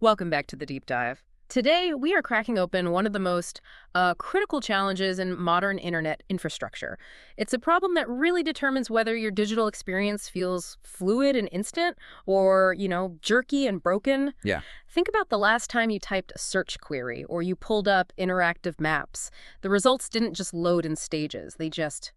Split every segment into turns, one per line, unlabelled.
Welcome back to the Deep Dive. Today, we are cracking open one of the most critical challenges in modern internet infrastructure. It's a problem that really determines whether your digital experience feels fluid and instant or, jerky and broken.
Yeah.
Think about the last time you typed a search query or you pulled up interactive maps. The results didn't just load in stages, they just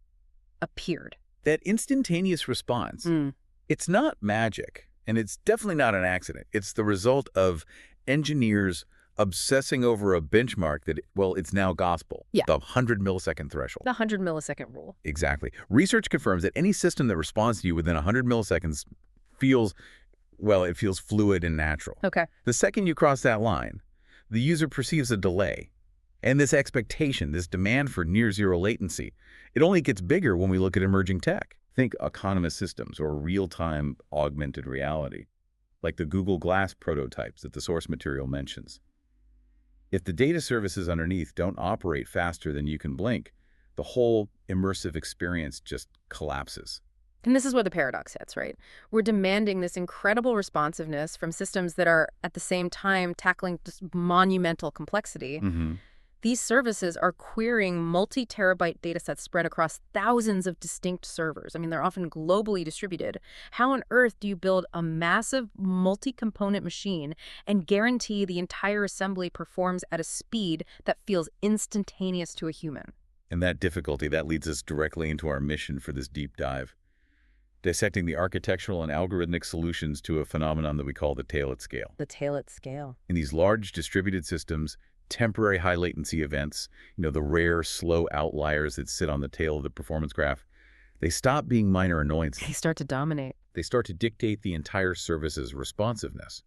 appeared.
That instantaneous response,
Mm.
it's not magic, and it's definitely not an accident. It's the result of engineers obsessing over a benchmark that, well, it's now gospel.
Yeah.
The 100 millisecond threshold.
The 100 millisecond rule.
Exactly. Research confirms that any system that responds to you within 100 milliseconds feels, well, it feels fluid and natural.
Okay.
The second you cross that line, the user perceives a delay. And this expectation, this demand for near-zero latency, it only gets bigger when we look at emerging tech. Think autonomous systems or real-time augmented reality, like the Google Glass prototypes that the source material mentions. If the data services underneath don't operate faster than you can blink, the whole immersive experience just collapses.
And this is where the paradox hits, right? We're demanding this incredible responsiveness from systems that are, at the same time, tackling this monumental complexity. These services are querying multi-terabyte datasets spread across thousands of distinct servers. I mean, they're often globally distributed. How on earth do you build a massive multi-component machine and guarantee the entire assembly performs at a speed that feels instantaneous to a human?
And that difficulty, that leads us directly into our mission for this deep dive, dissecting the architectural and algorithmic solutions to a phenomenon that we call the tail at scale.
The tail at scale.
In these large distributed systems, temporary high latency events, the rare slow outliers that sit on the tail of the performance graph, they stop being minor annoyances.
They start to dominate.
They start to dictate the entire service's responsiveness.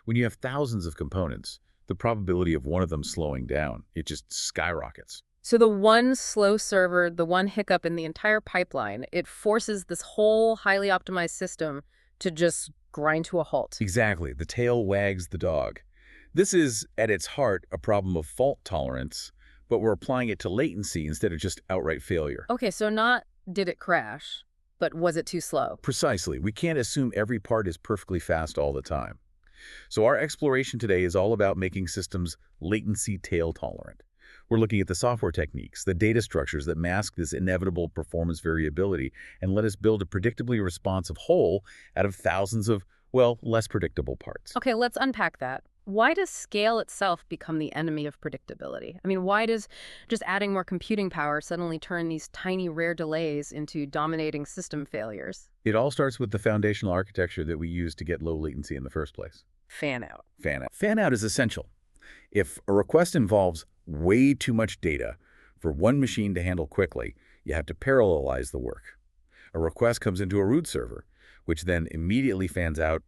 When you have thousands of components, the probability of one of them slowing down, it just skyrockets.
So the one slow server, the one hiccup in the entire pipeline, it forces this whole highly optimized system to just grind to a halt.
Exactly. The tail wags the dog. This is, at its heart, a problem of fault tolerance, but we're applying it to latency instead of just outright failure.
Okay, so not did it crash, but was it too slow?
Precisely. We can't assume every part is perfectly fast all the time. So our exploration today is all about making systems latency tail tolerant. We're looking at the software techniques, the data structures that mask this inevitable performance variability and let us build a predictably responsive whole out of thousands of, well, less predictable parts.
Okay, let's unpack that. Why does scale itself become the enemy of predictability? I mean, why does just adding more computing power suddenly turn these tiny rare delays into dominating system failures?
It all starts with the foundational architecture that we use to get low latency in the first place.
Fan out.
Fan out. Fan out is essential. If a request involves way too much data for one machine to handle quickly, you have to parallelize the work. A request comes into a root server, which then immediately fans out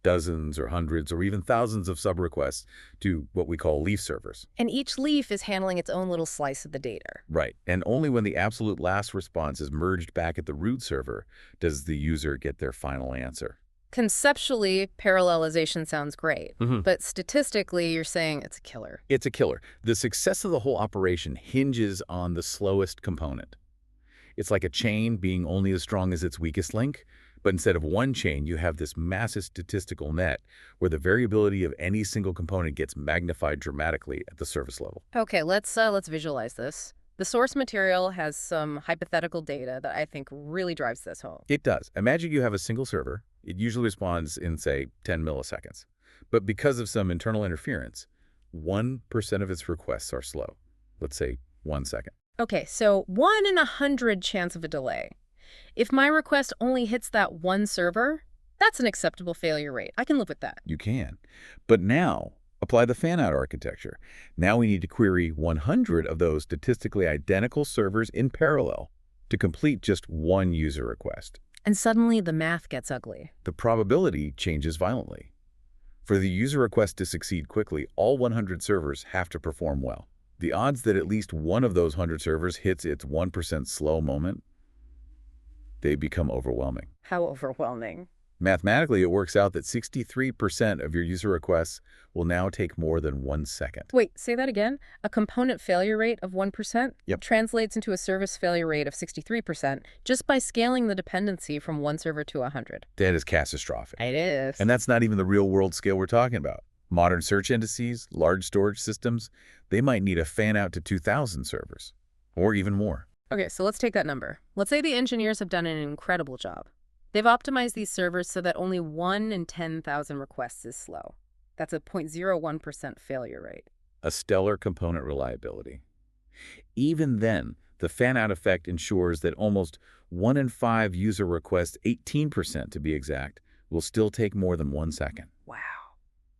dozens or hundreds or even thousands of sub-requests to what we call leaf servers.
And each leaf is handling its own little slice of the data.
Right. And only when the absolute last response is merged back at the root server does the user get their final answer.
Conceptually, parallelization sounds great, but statistically, you're saying it's a killer.
It's a killer. The success of the whole operation hinges on the slowest component. It's like a chain being only as strong as its weakest link, but instead of one chain, you have this massive statistical net where the variability of any single component gets magnified dramatically at the surface level.
Okay, let's visualize this. The source material has some hypothetical data that I think really drives this home.
It does. Imagine you have a single server. It usually responds in, say, 10 milliseconds. But because of some internal interference, 1% of its requests are slow. Let's say 1 second.
Okay, so 1 in 100 chance of a delay. If my request only hits that one server, that's an acceptable failure rate. I can live with that.
You can. But now, apply the fan-out architecture. Now we need to query 100 of those statistically identical servers in parallel to complete just one user request.
And suddenly the math gets ugly.
The probability changes violently. For the user request to succeed quickly, all 100 servers have to perform well. The odds that at least one of those 100 servers hits its 1% slow moment, they become overwhelming.
How overwhelming?
Mathematically, it works out that 63% of your user requests will now take more than 1 second.
Wait, say that again? A component failure rate of 1%
Yep.
translates into a service failure rate of 63% just by scaling the dependency from one server to 100.
That is catastrophic.
It is.
And that's not even the real-world scale we're talking about. Modern search indices, large storage systems, they might need a fan-out to 2,000 servers, or even more.
Okay, so let's take that number. Let's say the engineers have done an incredible job. They've optimized these servers so that only 1 in 10,000 requests is slow. That's a 0.01% failure rate.
A stellar component reliability. Even then, the fan-out effect ensures that almost 1 in 5 user requests, 18% to be exact, will still take more than 1 second.
Wow.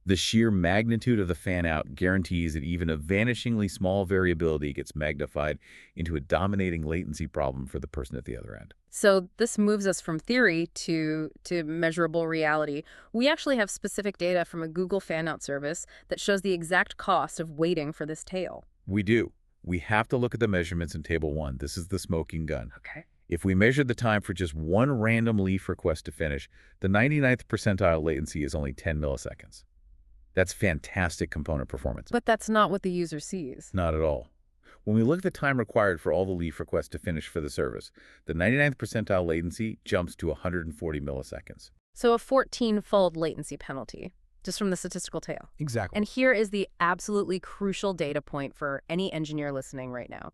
The sheer magnitude of the fan-out guarantees that even a vanishingly small variability gets magnified into a dominating latency problem for the person at the other end.
So this moves us from theory to measurable reality. We actually have specific data from a Google fan-out service that shows the exact cost of waiting for this tail.
We do. We have to look at the measurements in Table 1. This is the smoking gun.
Okay.
If we measure the time for just one random leaf request to finish, the 99th percentile latency is only 10 milliseconds. That's fantastic component performance.
But that's not what the user sees.
Not at all. When we look at the time required for all the leaf requests to finish for the service, the 99th percentile latency jumps to 140 milliseconds.
So a 14-fold latency penalty, just from the statistical tail.
Exactly.
And here is the absolutely crucial data point for any engineer listening right now.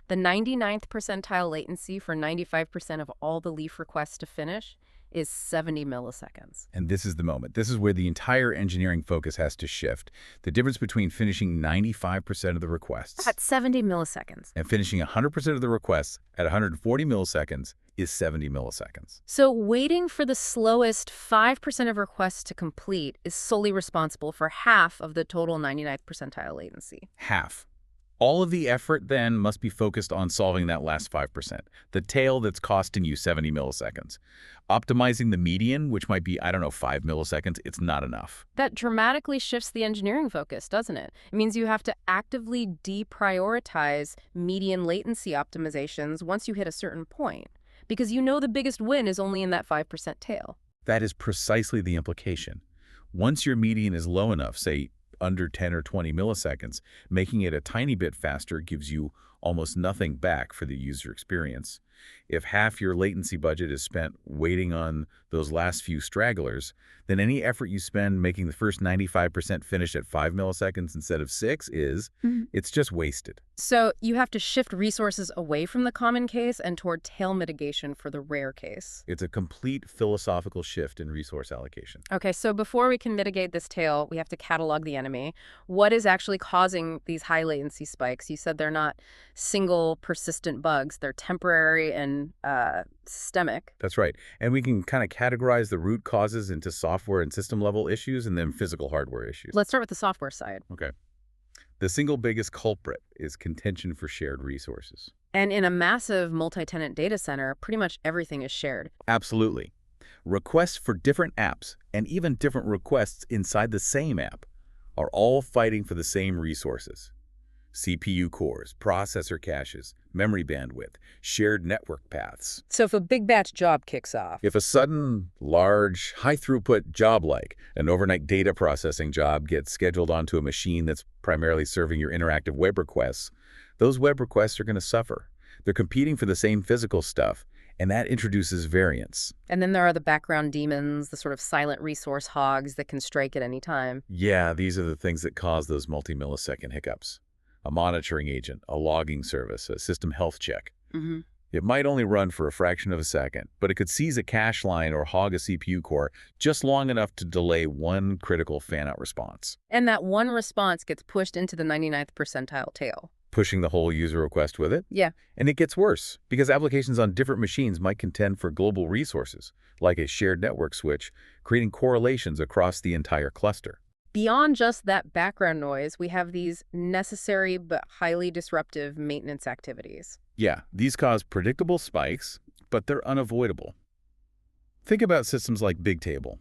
The 99th percentile latency for 95% of all the leaf requests to finish is 70 milliseconds.
And this is the moment. This is where the entire engineering focus has to shift. The difference between finishing 95% of the requests
At 70 milliseconds.
and finishing 100% of the requests at 140 milliseconds is 70 milliseconds.
So waiting for the slowest 5% of requests to complete is solely responsible for half of the total 99th percentile latency.
Half. All of the effort then must be focused on solving that last 5%, the tail that's costing you 70 milliseconds. Optimizing the median, which might be, 5 milliseconds, it's not enough.
That dramatically shifts the engineering focus, doesn't it? It means you have to actively deprioritize median latency optimizations once you hit a certain point, because you know the biggest win is only in that 5% tail.
That is precisely the implication. Once your median is low enough, say under 10 or 20 milliseconds, making it a tiny bit faster gives you almost nothing back for the user experience. If half your latency budget is spent waiting on those last few stragglers, then any effort you spend making the first 95% finish at 5 milliseconds instead of 6 it's just wasted.
So you have to shift resources away from the common case and toward tail mitigation for the rare case.
It's a complete philosophical shift in resource allocation.
Okay, so before we can mitigate this tail, we have to catalog the enemy. What is actually causing these high latency spikes? You said they're not single persistent bugs. They're temporary and systemic.
That's right. And we can kind of categorize the root causes into software and system level issues and then physical hardware issues.
Let's start with the software side.
Okay. The single biggest culprit is contention for shared resources.
And in a massive multi-tenant data center, pretty much everything is shared.
Absolutely. Requests for different apps and even different requests inside the same app are all fighting for the same resources. CPU cores, processor caches, memory bandwidth, shared network paths.
So if a big batch job kicks off,
If a sudden, large, high-throughput job like an overnight data processing job gets scheduled onto a machine that's primarily serving your interactive web requests, those web requests are going to suffer. They're competing for the same physical stuff, and that introduces variance.
and then there are the background demons, the sort of silent resource hogs that can strike at any time.
Yeah, these are the things that cause those multi-millisecond hiccups. A monitoring agent, a logging service, a system health check.
Mm-hmm.
It might only run for a fraction of a second, but it could seize a cache line or hog a CPU core just long enough to delay one critical fan-out response,
And that one response gets pushed into the 99th percentile tail.
pushing the whole user request with it.
Yeah.
And it gets worse, because applications on different machines might contend for global resources, like a shared network switch, creating correlations across the entire cluster.
Beyond just that background noise, we have these necessary but highly disruptive maintenance activities.
Yeah, these cause predictable spikes, but they're unavoidable. Think about systems like Bigtable.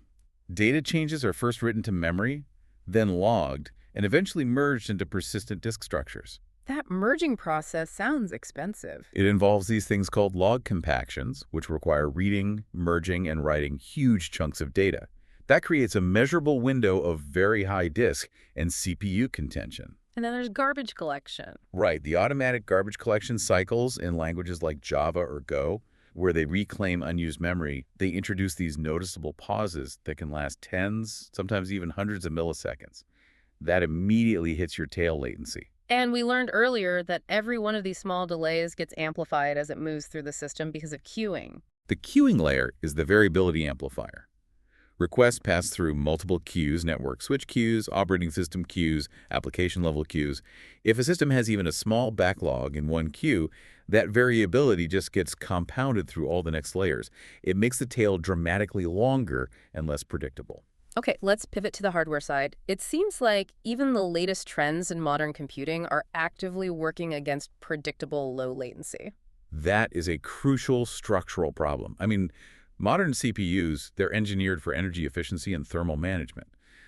Data changes are first written to memory, then logged, and eventually merged into persistent disk structures.
That merging process sounds expensive.
It involves these things called log compactions, which require reading, merging, and writing huge chunks of data. That creates a measurable window of very high disk and CPU contention.
And then there's garbage collection.
Right, the automatic garbage collection cycles in languages like Java or Go, where they reclaim unused memory, they introduce these noticeable pauses that can last tens, sometimes even hundreds of milliseconds. That immediately hits your tail latency.
And we learned earlier that every one of these small delays gets amplified as it moves through the system because of queuing.
The queuing layer is the variability amplifier. Requests pass through multiple queues, network switch queues, operating system queues, application-level queues. If a system has even a small backlog in one queue, that variability just gets compounded through all the next layers. It makes the tail dramatically longer and less predictable.
Okay, let's pivot to the hardware side. It seems like even the latest trends in modern computing are actively working against predictable low latency.
That is a crucial structural problem. Modern CPUs, they're engineered for energy efficiency and thermal management.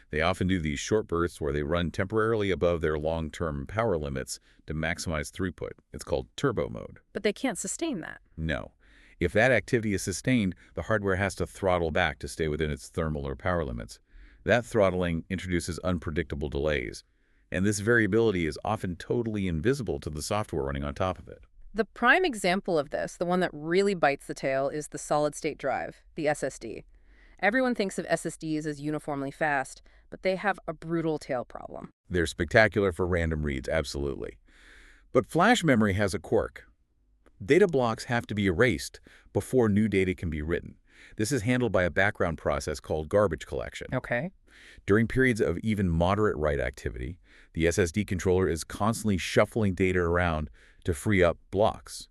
They often do these short bursts where they run temporarily above their long-term power limits to maximize throughput. It's called turbo mode.
But they can't sustain that.
No. If that activity is sustained, the hardware has to throttle back to stay within its thermal or power limits. That throttling introduces unpredictable delays, and this variability is often totally invisible to the software running on top of it.
The prime example of this, the one that really bites the tail, is the solid-state drive, the SSD. Everyone thinks of SSDs as uniformly fast, but they have a brutal tail problem.
They're spectacular for random reads, absolutely. But flash memory has a quirk. Data blocks have to be erased before new data can be written. This is handled by a background process called garbage collection.
Okay.
During periods of even moderate write activity, the SSD controller is constantly shuffling data around to free up blocks.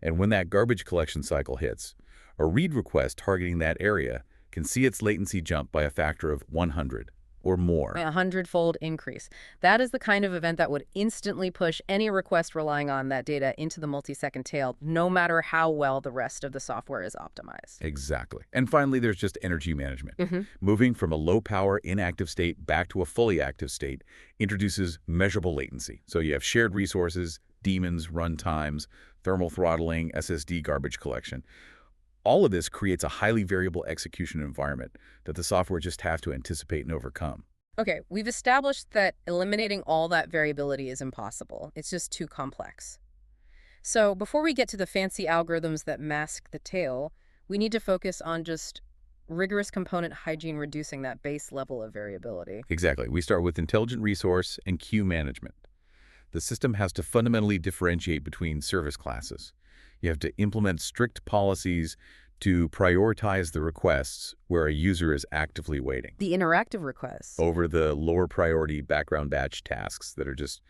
And when that garbage collection cycle hits, a read request targeting that area can see its latency jump by a factor of 100 or more.
A 100-fold increase. That is the kind of event that would instantly push any request relying on that data into the multi-second tail, no matter how well the rest of the software is optimized.
Exactly. And finally, there's just energy management. Moving from a low-power inactive state back to a fully active state introduces measurable latency. So you have shared resources, daemons, runtimes, thermal throttling, SSD garbage collection. All of this creates a highly variable execution environment that the software just has to anticipate and overcome.
Okay, we've established that eliminating all that variability is impossible. It's just too complex. So before we get to the fancy algorithms that mask the tail, we need to focus on just rigorous component hygiene, reducing that base level of variability.
Exactly. We start with intelligent resource and queue management. The system has to fundamentally differentiate between service classes. You have to implement strict policies to prioritize the requests where a user is actively waiting
The interactive requests.
over the lower priority background batch tasks that are just,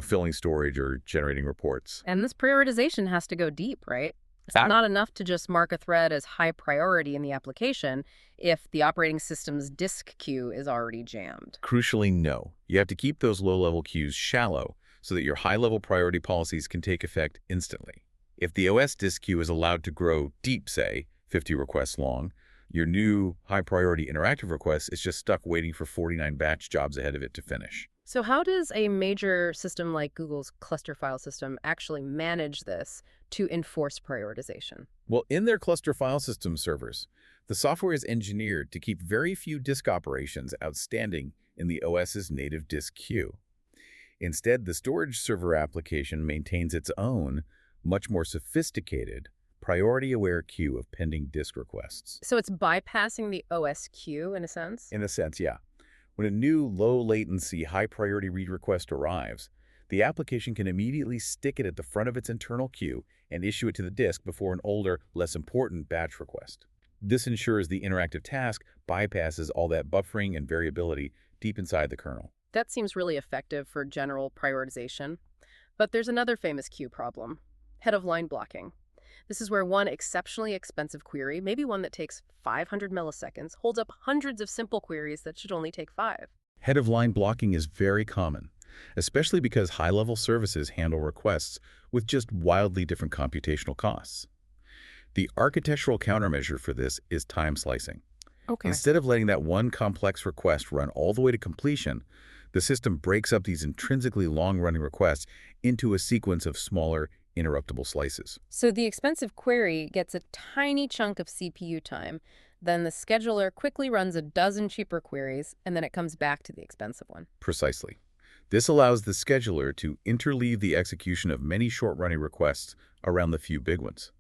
filling storage or generating reports.
And this prioritization has to go deep, right? It's
That-
not enough to just mark a thread as high priority in the application if the operating system's disk queue is already jammed.
Crucially, no. You have to keep those low-level queues shallow so that your high-level priority policies can take effect instantly. If the OS disk queue is allowed to grow deep, say, 50 requests long, your new high-priority interactive request is just stuck waiting for 49 batch jobs ahead of it to finish.
So how does a major system like Google's cluster file system actually manage this to enforce prioritization?
Well, in their cluster file system servers, the software is engineered to keep very few disk operations outstanding in the OS's native disk queue. Instead, the storage server application maintains its own, much more sophisticated, priority-aware queue of pending disk requests.
So it's bypassing the OS queue in a sense?
In a sense, yeah. When a new low-latency, high-priority read request arrives, the application can immediately stick it at the front of its internal queue and issue it to the disk before an older, less important batch request. This ensures the interactive task bypasses all that buffering and variability deep inside the kernel.
That seems really effective for general prioritization. But there's another famous queue problem: head-of-line blocking. This is where one exceptionally expensive query, maybe one that takes 500 milliseconds, holds up hundreds of simple queries that should only take 5.
Head-of-line blocking is very common, especially because high-level services handle requests with just wildly different computational costs. The architectural countermeasure for this is time slicing.
Okay.
Instead of letting that one complex request run all the way to completion, the system breaks up these intrinsically long-running requests into a sequence of smaller, interruptible slices.
So the expensive query gets a tiny chunk of CPU time, then the scheduler quickly runs a dozen cheaper queries, and then it comes back to the expensive one.
Precisely. This allows the scheduler to interleave the execution of many short-running requests around the few big ones.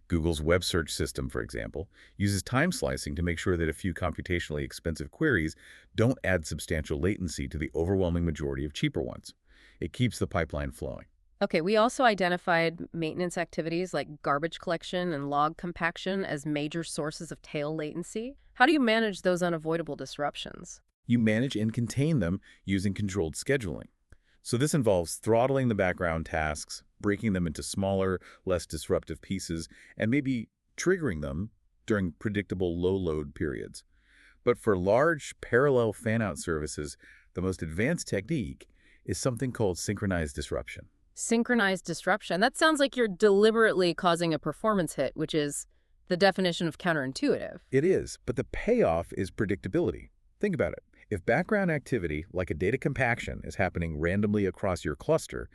Google's web search system, for example, uses time slicing to make sure that a few computationally expensive queries don't add substantial latency to the overwhelming majority of cheaper ones. It keeps the pipeline flowing.
Okay, we also identified maintenance activities like garbage collection and log compaction as major sources of tail latency. How do you manage those unavoidable disruptions?
You manage and contain them using controlled scheduling. So this involves throttling the background tasks, breaking them into smaller, less disruptive pieces, and maybe triggering them during predictable low-load periods. But for large, parallel fan-out services, the most advanced technique is something called synchronized disruption.
Synchronized disruption. That sounds like you're deliberately causing a performance hit, which is the definition of counterintuitive.
It is, but the payoff is predictability. Think about it. If background activity, like a data compaction, is happening randomly across your cluster,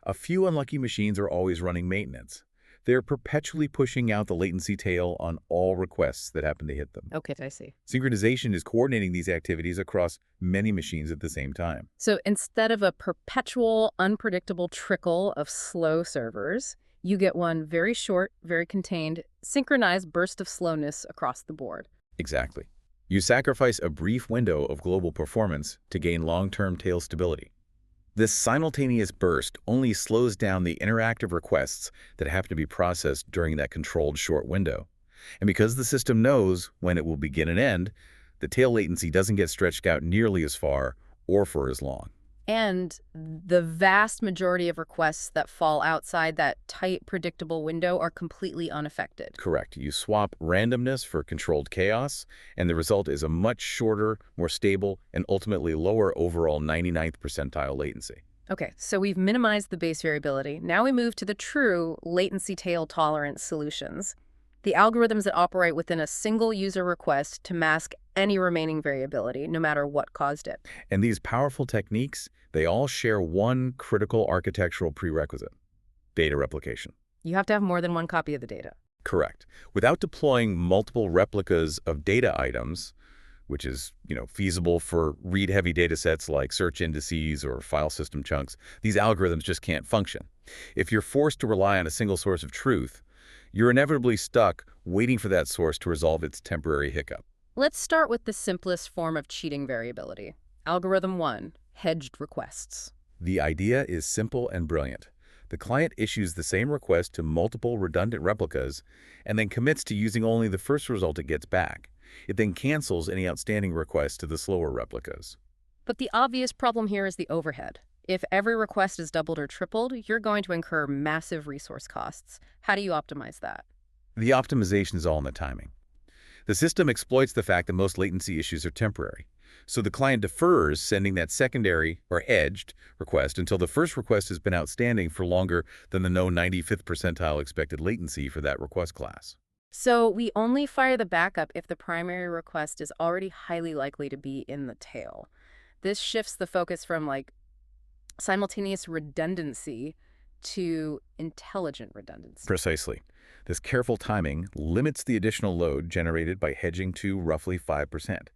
a few unlucky machines are always running maintenance. They're perpetually pushing out the latency tail on all requests that happen to hit them.
Okay, I see.
Synchronization is coordinating these activities across many machines at the same time.
So instead of a perpetual, unpredictable trickle of slow servers, you get one very short, very contained, synchronized burst of slowness across the board.
Exactly. You sacrifice a brief window of global performance to gain long-term tail stability. This simultaneous burst only slows down the interactive requests that have to be processed during that controlled short window. And because the system knows when it will begin and end, the tail latency doesn't get stretched out nearly as far or for as long.
And the vast majority of requests that fall outside that tight, predictable window are completely unaffected.
Correct. You swap randomness for controlled chaos, and the result is a much shorter, more stable, and ultimately lower overall 99th percentile latency.
Okay, so we've minimized the base variability. Now we move to the true latency tail tolerance solutions. The algorithms that operate within a single user request to mask any remaining variability, no matter what caused it.
And these powerful techniques, they all share one critical architectural prerequisite: data replication.
You have to have more than one copy of the data.
Correct. Without deploying multiple replicas of data items, which is, feasible for read-heavy data sets like search indices or file system chunks, these algorithms just can't function. If you're forced to rely on a single source of truth, you're inevitably stuck waiting for that source to resolve its temporary hiccup.
Let's start with the simplest form of cheating variability. Algorithm 1, hedged requests.
The idea is simple and brilliant. The client issues the same request to multiple redundant replicas and then commits to using only the first result it gets back. It then cancels any outstanding requests to the slower replicas.
But the obvious problem here is the overhead. If every request is doubled or tripled, you're going to incur massive resource costs. How do you optimize that?
The optimization is all in the timing. The system exploits the fact that most latency issues are temporary. So the client defers sending that secondary or hedged request until the first request has been outstanding for longer than the known 95th percentile expected latency for that request class.
So we only fire the backup if the primary request is already highly likely to be in the tail. This shifts the focus from simultaneous redundancy to intelligent redundancy.
Precisely. This careful timing limits the additional load generated by hedging to roughly 5%.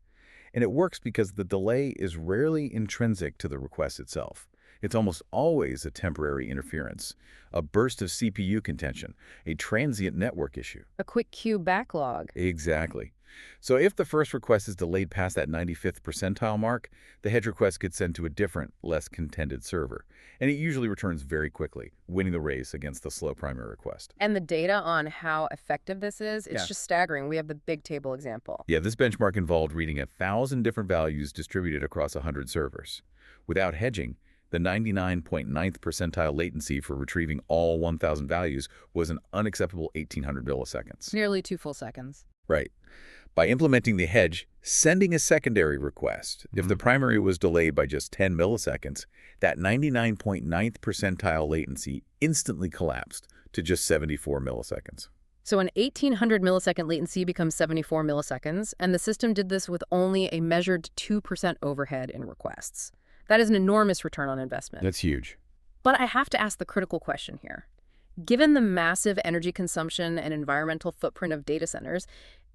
And it works because the delay is rarely intrinsic to the request itself. It's almost always a temporary interference, a burst of CPU contention, a transient network issue.
A quick queue backlog.
Exactly. So if the first request is delayed past that 95th percentile mark, the hedge request gets sent to a different, less contended server. And it usually returns very quickly, winning the race against the slow primary request.
And the data on how effective this is, it's just staggering. We have the big table example.
Yeah, this benchmark involved reading 1,000 different values distributed across 100 servers. Without hedging, the 99.9th percentile latency for retrieving all 1,000 values was an unacceptable 1,800 milliseconds.
Nearly 2 full seconds.
Right. By implementing the hedge, sending a secondary request, if the primary was delayed by just 10 milliseconds, that 99.9th percentile latency instantly collapsed to just 74 milliseconds.
So an 1,800 millisecond latency becomes 74 milliseconds, and the system did this with only a measured 2% overhead in requests. That is an enormous return on investment.
That's huge.
But I have to ask the critical question here. Given the massive energy consumption and environmental footprint of data centers,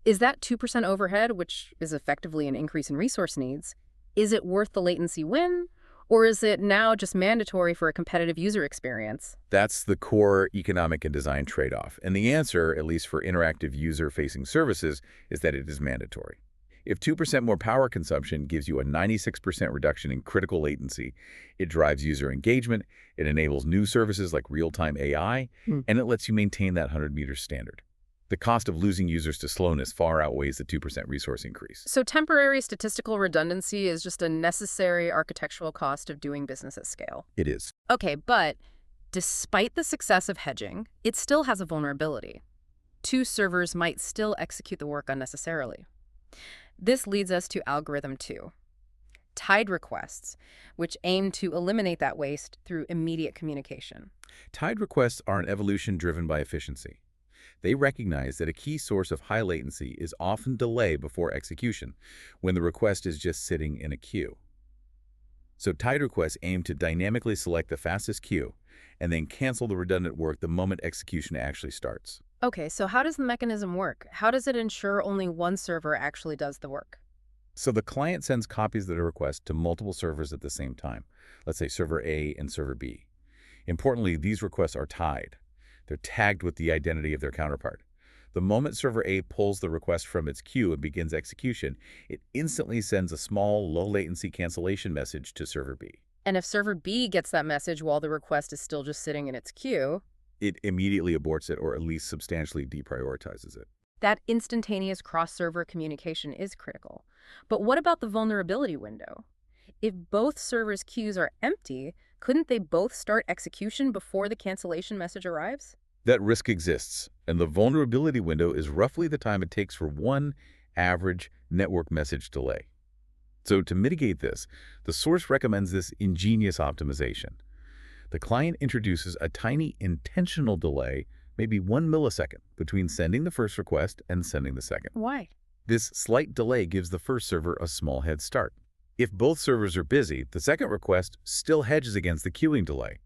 is that 2% overhead, which is effectively an increase in resource needs, is it worth the latency win? Or is it now just mandatory for a competitive user experience?
That's the core economic and design trade-off. And the answer, at least for interactive user-facing services, is that it is mandatory. If 2% more power consumption gives you a 96% reduction in critical latency, it drives user engagement, it enables new services like real-time AI, and it lets you maintain that 100-meter standard. The cost of losing users to slowness far outweighs the 2% resource increase.
So temporary statistical redundancy is just a necessary architectural cost of doing business at scale.
It is.
Okay, but despite the success of hedging, it still has a vulnerability. Two servers might still execute the work unnecessarily. This leads us to algorithm 2, tied requests, which aim to eliminate that waste through immediate communication.
Tied requests are an evolution driven by efficiency. They recognize that a key source of high latency is often delay before execution, when the request is just sitting in a queue. So tied requests aim to dynamically select the fastest queue and then cancel the redundant work the moment execution actually starts.
Okay, so how does the mechanism work? How does it ensure only one server actually does the work?
So the client sends copies of the request to multiple servers at the same time, let's say server A and server B. Importantly, these requests are tied. They're tagged with the identity of their counterpart. The moment server A pulls the request from its queue and begins execution, it instantly sends a small, low-latency cancellation message to server B.
And if server B gets that message while the request is still just sitting in its queue,
It immediately aborts it or at least substantially deprioritizes it.
that instantaneous cross-server communication is critical. But what about the vulnerability window? If both servers' queues are empty, couldn't they both start execution before the cancellation message arrives?
That risk exists, and the vulnerability window is roughly the time it takes for one average network message delay. So to mitigate this, the source recommends this ingenious optimization. The client introduces a tiny intentional delay, maybe 1 millisecond, between sending the first request and sending the second.
Why?
This slight delay gives the first server a small head start. If both servers are busy, the second request still hedges against the queuing delay.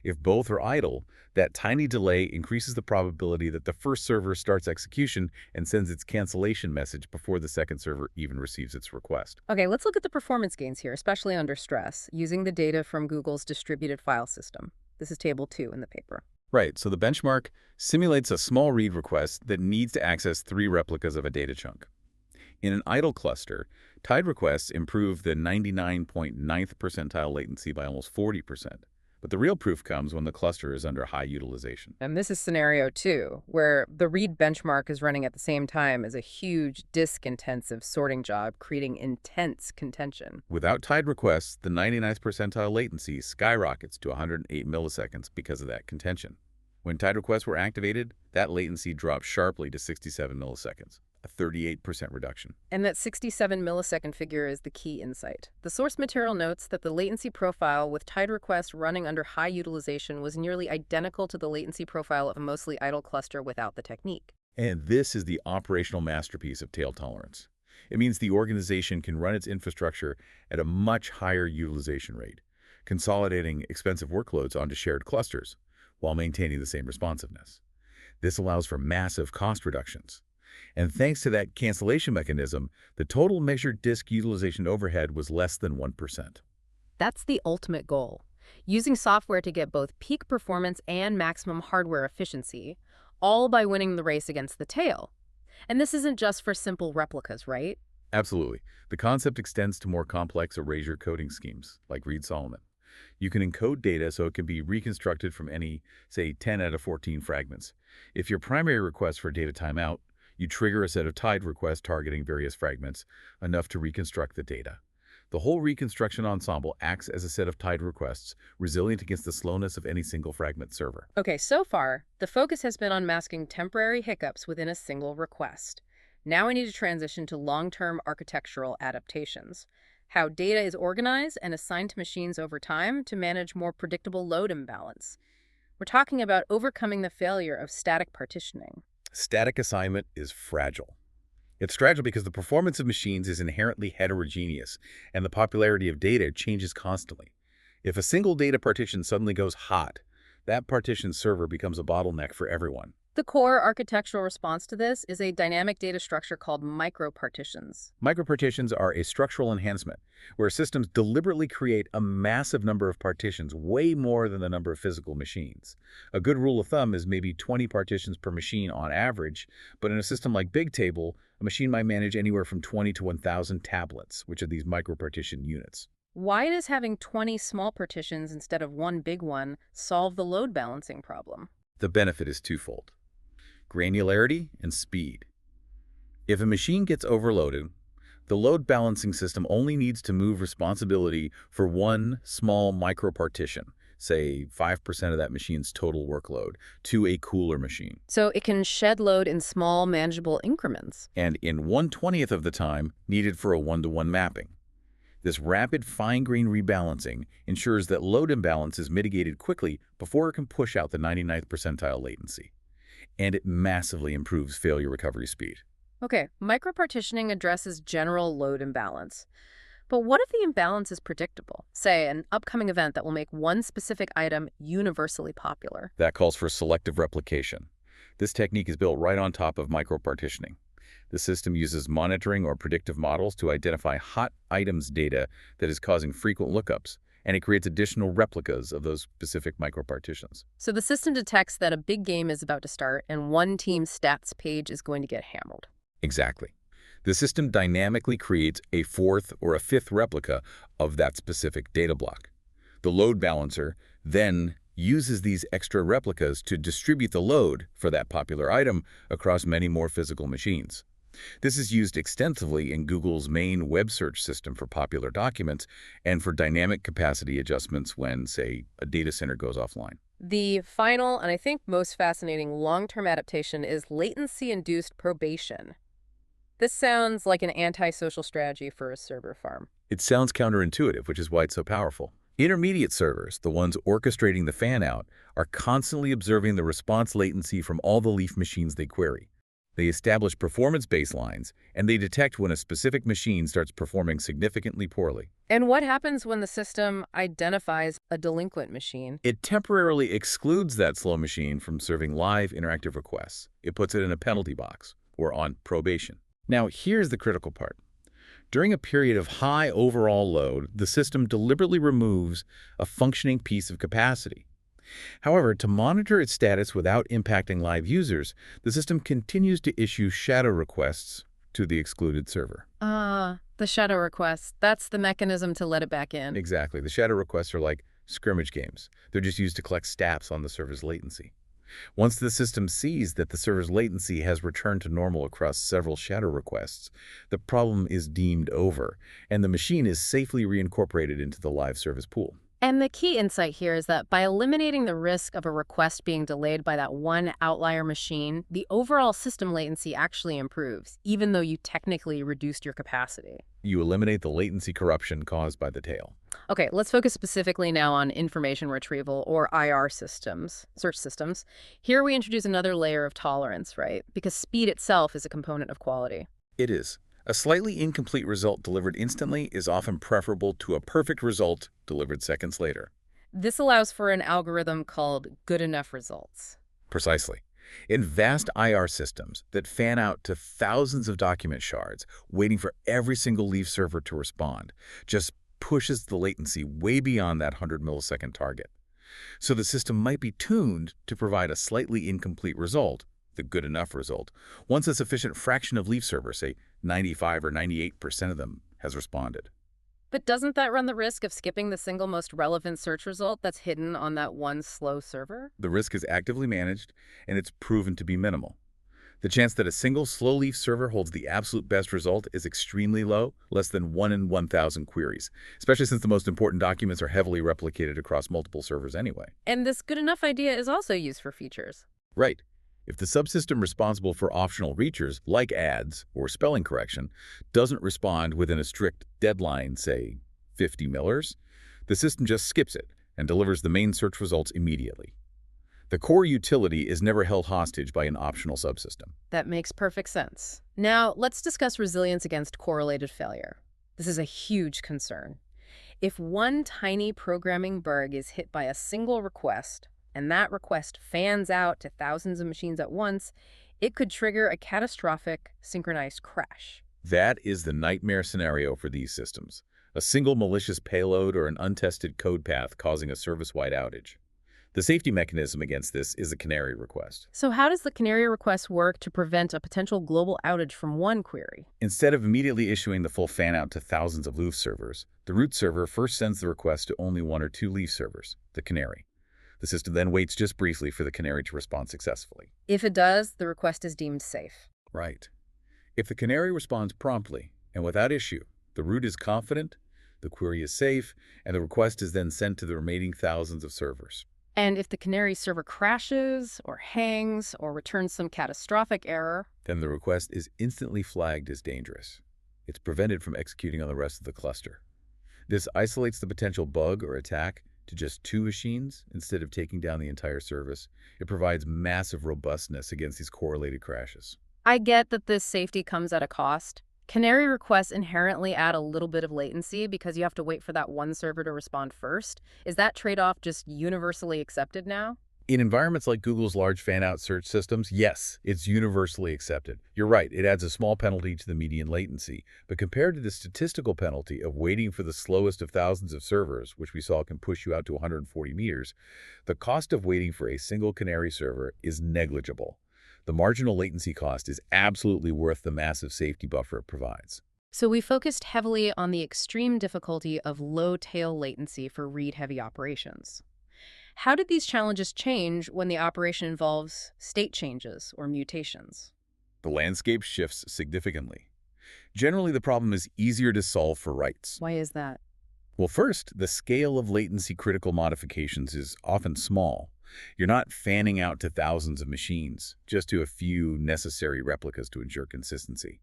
If both are idle, that tiny delay increases the probability that the first server starts execution and sends its cancellation message before the second server even receives its request.
Okay, let's look at the performance gains here, especially under stress, using the data from Google's distributed file system. This is table 2 in the paper.
Right, so the benchmark simulates a small read request that needs to access 3 replicas of a data chunk. In an idle cluster, tied requests improve the 99.9th percentile latency by almost 40%. But the real proof comes when the cluster is under high utilization.
And this is scenario 2, where the read benchmark is running at the same time as a huge disk-intensive sorting job, creating intense contention.
Without tied requests, the 99th percentile latency skyrockets to 108 milliseconds because of that contention. When tied requests were activated, that latency dropped sharply to 67 milliseconds, a 38% reduction.
And that 67 millisecond figure is the key insight. The source material notes that the latency profile with tied requests running under high utilization was nearly identical to the latency profile of a mostly idle cluster without the technique.
And this is the operational masterpiece of tail tolerance. It means the organization can run its infrastructure at a much higher utilization rate, consolidating expensive workloads onto shared clusters while maintaining the same responsiveness. This allows for massive cost reductions. And thanks to that cancellation mechanism, the total measured disk utilization overhead was less than 1%.
That's the ultimate goal, using software to get both peak performance and maximum hardware efficiency, all by winning the race against the tail. And this isn't just for simple replicas, right?
Absolutely. The concept extends to more complex erasure coding schemes, like Reed-Solomon. You can encode data so it can be reconstructed from any, say, 10 out of 14 fragments. If your primary request for data timeout, you trigger a set of tied requests targeting various fragments, enough to reconstruct the data. The whole reconstruction ensemble acts as a set of tied requests, resilient against the slowness of any single fragment server.
Okay, so far, the focus has been on masking temporary hiccups within a single request. Now we need to transition to long-term architectural adaptations, how data is organized and assigned to machines over time to manage more predictable load imbalance. We're talking about overcoming the failure of static partitioning.
Static assignment is fragile. It's fragile because the performance of machines is inherently heterogeneous, and the popularity of data changes constantly. If a single data partition suddenly goes hot, that partition server becomes a bottleneck for everyone.
The core architectural response to this is a dynamic data structure called micropartitions.
Micropartitions are a structural enhancement where systems deliberately create a massive number of partitions, way more than the number of physical machines. A good rule of thumb is maybe 20 partitions per machine on average, but in a system like Bigtable, a machine might manage anywhere from 20 to 1,000 tablets, which are these micropartition units.
Why does having 20 small partitions instead of one big one solve the load balancing problem?
The benefit is twofold: granularity and speed. If a machine gets overloaded, the load balancing system only needs to move responsibility for one small micropartition, say 5% of that machine's total workload, to a cooler machine.
So it can shed load in small, manageable increments.
And in 1/20th of the time needed for a one-to-one mapping. This rapid fine-grained rebalancing ensures that load imbalance is mitigated quickly before it can push out the 99th percentile latency. And it massively improves failure recovery speed.
Okay, micropartitioning addresses general load imbalance. But what if the imbalance is predictable? Say, an upcoming event that will make one specific item universally popular.
That calls for selective replication. This technique is built right on top of micropartitioning. The system uses monitoring or predictive models to identify hot items data that is causing frequent lookups, and it creates additional replicas of those specific micropartitions.
So the system detects that a big game is about to start and one team's stats page is going to get hammered.
Exactly. The system dynamically creates a fourth or a fifth replica of that specific data block. The load balancer then uses these extra replicas to distribute the load for that popular item across many more physical machines. This is used extensively in Google's main web search system for popular documents and for dynamic capacity adjustments when, say, a data center goes offline.
The final, and I think most fascinating long-term adaptation is latency-induced probation. This sounds like an antisocial strategy for a server farm.
It sounds counterintuitive, which is why it's so powerful. Intermediate servers, the ones orchestrating the fan-out, are constantly observing the response latency from all the leaf machines they query. They establish performance baselines, and they detect when a specific machine starts performing significantly poorly.
And what happens when the system identifies a delinquent machine?
It temporarily excludes that slow machine from serving live interactive requests. It puts it in a penalty box, or on probation. Now, here's the critical part. During a period of high overall load, the system deliberately removes a functioning piece of capacity. However, to monitor its status without impacting live users, the system continues to issue shadow requests to the excluded server.
The shadow request. That's the mechanism to let it back in.
Exactly. The shadow requests are like scrimmage games. They're just used to collect stats on the server's latency. Once the system sees that the server's latency has returned to normal across several shadow requests, the problem is deemed over, and the machine is safely reincorporated into the live service pool.
And the key insight here is that by eliminating the risk of a request being delayed by that one outlier machine, the overall system latency actually improves, even though you technically reduced your capacity.
You eliminate the latency corruption caused by the tail.
Okay, let's focus specifically now on information retrieval, or IR systems, search systems. Here we introduce another layer of tolerance, right? Because speed itself is a component of quality.
It is. A slightly incomplete result delivered instantly is often preferable to a perfect result delivered seconds later.
This allows for an algorithm called good enough results.
Precisely. In vast IR systems that fan out to thousands of document shards, waiting for every single leaf server to respond, just pushes the latency way beyond that 100-millisecond target. So the system might be tuned to provide a slightly incomplete result, the good enough result, once a sufficient fraction of leaf servers, say 95 or 98% of them, has responded.
But doesn't that run the risk of skipping the single most relevant search result that's hidden on that one slow server?
The risk is actively managed, and it's proven to be minimal. The chance that a single slow leaf server holds the absolute best result is extremely low, less than 1 in 1,000 queries, especially since the most important documents are heavily replicated across multiple servers anyway.
And this good enough idea is also used for features.
Right. If the subsystem responsible for optional features, like ads or spelling correction, doesn't respond within a strict deadline, say 50 millers, the system just skips it and delivers the main search results immediately. The core utility is never held hostage by an optional subsystem.
That makes perfect sense. Now, let's discuss resilience against correlated failure. This is a huge concern. If one tiny programming bug is hit by a single request, and that request fans out to thousands of machines at once, it could trigger a catastrophic synchronized crash.
That is the nightmare scenario for these systems. A single malicious payload or an untested code path causing a service-wide outage. The safety mechanism against this is a canary request.
So how does the canary request work to prevent a potential global outage from one query?
Instead of immediately issuing the full fan-out to thousands of Leaf servers, the root server first sends the request to only one or two Leaf servers, the canary. The system then waits just briefly for the canary to respond successfully.
If it does, the request is deemed safe.
Right. If the canary responds promptly and without issue, the root is confident, the query is safe, and the request is then sent to the remaining thousands of servers.
And if the canary server crashes or hangs or returns some catastrophic error,
Then the request is instantly flagged as dangerous. It's prevented from executing on the rest of the cluster. This isolates the potential bug or attack to just two machines instead of taking down the entire service. It provides massive robustness against these correlated crashes.
I get that this safety comes at a cost. Canary requests inherently add a little bit of latency because you have to wait for that one server to respond first. Is that trade-off just universally accepted now?
In environments like Google's large fan-out search systems, yes, it's universally accepted. You're right, it adds a small penalty to the median latency, but compared to the statistical penalty of waiting for the slowest of thousands of servers, which we saw can push you out to 140 meters, the cost of waiting for a single canary server is negligible. The marginal latency cost is absolutely worth the massive safety buffer it provides.
So we focused heavily on the extreme difficulty of low tail latency for read-heavy operations. How did these challenges change when the operation involves state changes or mutations?
The landscape shifts significantly. Generally, the problem is easier to solve for writes.
Why is that?
Well, first, the scale of latency-critical modifications is often small. You're not fanning out to thousands of machines, just to a few necessary replicas to ensure consistency.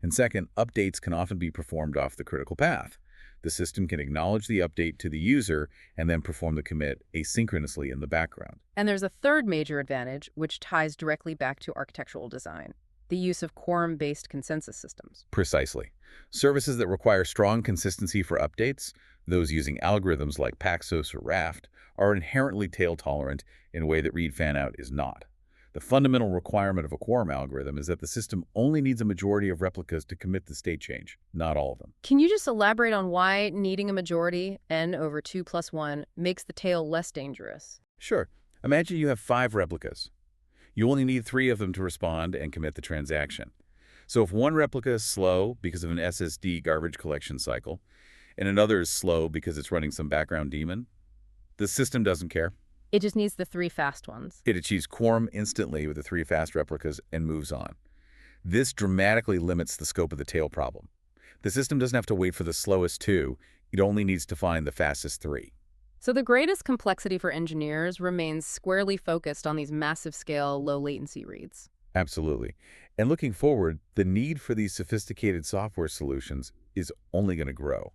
And second, updates can often be performed off the critical path. The system can acknowledge the update to the user and then perform the commit asynchronously in the background.
And there's a third major advantage, which ties directly back to architectural design: the use of quorum-based consensus systems.
Precisely. Services that require strong consistency for updates, those using algorithms like Paxos or Raft, are inherently tail-tolerant in a way that read fan-out is not. The fundamental requirement of a quorum algorithm is that the system only needs a majority of replicas to commit the state change, not all of them.
Can you just elaborate on why needing a majority, n over 2 plus 1, makes the tail less dangerous?
Sure. Imagine you have 5 replicas. You only need 3 of them to respond and commit the transaction. So if one replica is slow because of an SSD garbage collection cycle, and another is slow because it's running some background daemon, the system doesn't care.
It just needs the 3 fast ones.
It achieves quorum instantly with the 3 fast replicas and moves on. This dramatically limits the scope of the tail problem. The system doesn't have to wait for the slowest 2. It only needs to find the fastest 3.
So the greatest complexity for engineers remains squarely focused on these massive-scale, low-latency reads.
Absolutely. And looking forward, the need for these sophisticated software solutions is only going to grow.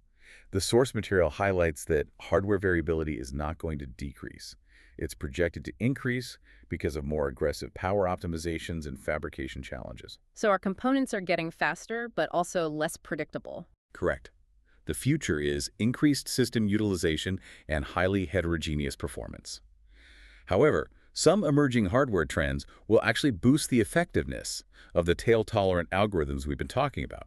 The source material highlights that hardware variability is not going to decrease. It's projected to increase because of more aggressive power optimizations and fabrication challenges.
So our components are getting faster, but also less predictable.
Correct. The future is increased system utilization and highly heterogeneous performance. However, some emerging hardware trends will actually boost the effectiveness of the tail-tolerant algorithms we've been talking about,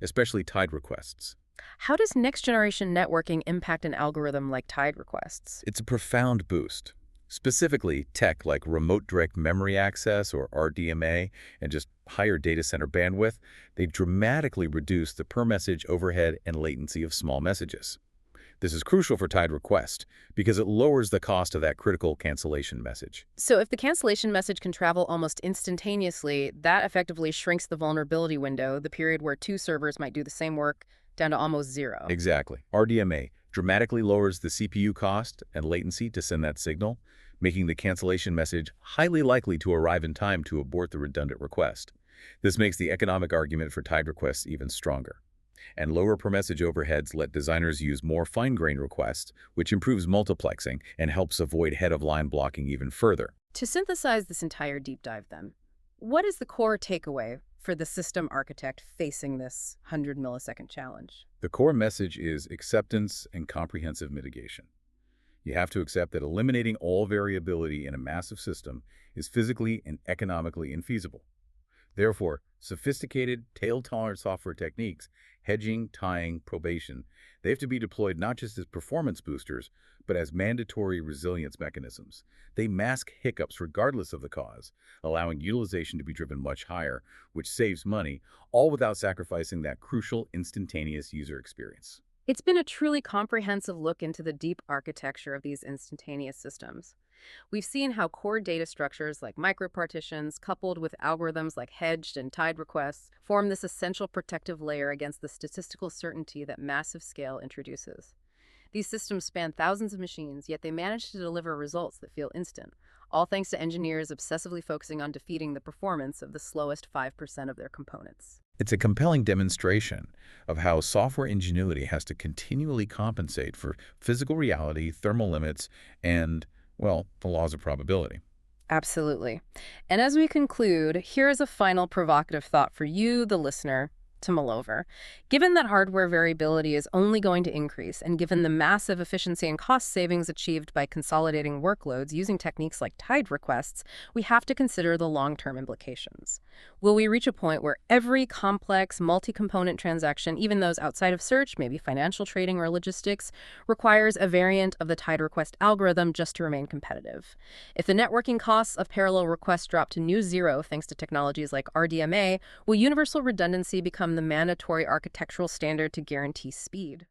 especially tied requests.
How does next-generation networking impact an algorithm like tied requests?
It's a profound boost. Specifically, tech like remote direct memory access or RDMA and just higher data center bandwidth, they dramatically reduce the per-message overhead and latency of small messages. This is crucial for tied request because it lowers the cost of that critical cancellation message.
So if the cancellation message can travel almost instantaneously, that effectively shrinks the vulnerability window, the period where 2 servers might do the same work, down to almost 0.
Exactly. RDMA dramatically lowers the CPU cost and latency to send that signal, making the cancellation message highly likely to arrive in time to abort the redundant request. This makes the economic argument for tied requests even stronger. And lower per-message overheads let designers use more fine-grained requests, which improves multiplexing and helps avoid head-of-line blocking even further.
To synthesize this entire deep dive then, what is the core takeaway for the system architect facing this 100-millisecond challenge?
The core message is acceptance and comprehensive mitigation. You have to accept that eliminating all variability in a massive system is physically and economically infeasible. Therefore, sophisticated, tail-tolerant software techniques, hedging, tying, probation, they have to be deployed not just as performance boosters, but as mandatory resilience mechanisms. They mask hiccups regardless of the cause, allowing utilization to be driven much higher, which saves money, all without sacrificing that crucial instantaneous user experience.
It's been a truly comprehensive look into the deep architecture of these instantaneous systems. We've seen how core data structures like micropartitions, coupled with algorithms like hedged and tied requests, form this essential protective layer against the statistical certainty that massive scale introduces. These systems span thousands of machines, yet they manage to deliver results that feel instant, all thanks to engineers obsessively focusing on defeating the performance of the slowest 5% of their components.
It's a compelling demonstration of how software ingenuity has to continually compensate for physical reality, thermal limits, and, well, the laws of probability.
Absolutely. And as we conclude, here is a final provocative thought for you, the listener, to mull over. Given that hardware variability is only going to increase, and given the massive efficiency and cost savings achieved by consolidating workloads using techniques like tied requests, we have to consider the long-term implications. Will we reach a point where every complex, multi-component transaction, even those outside of search, maybe financial trading or logistics, requires a variant of the tied request algorithm just to remain competitive? If the networking costs of parallel requests drop to near zero thanks to technologies like RDMA, will universal redundancy become the mandatory architectural standard to guarantee speed?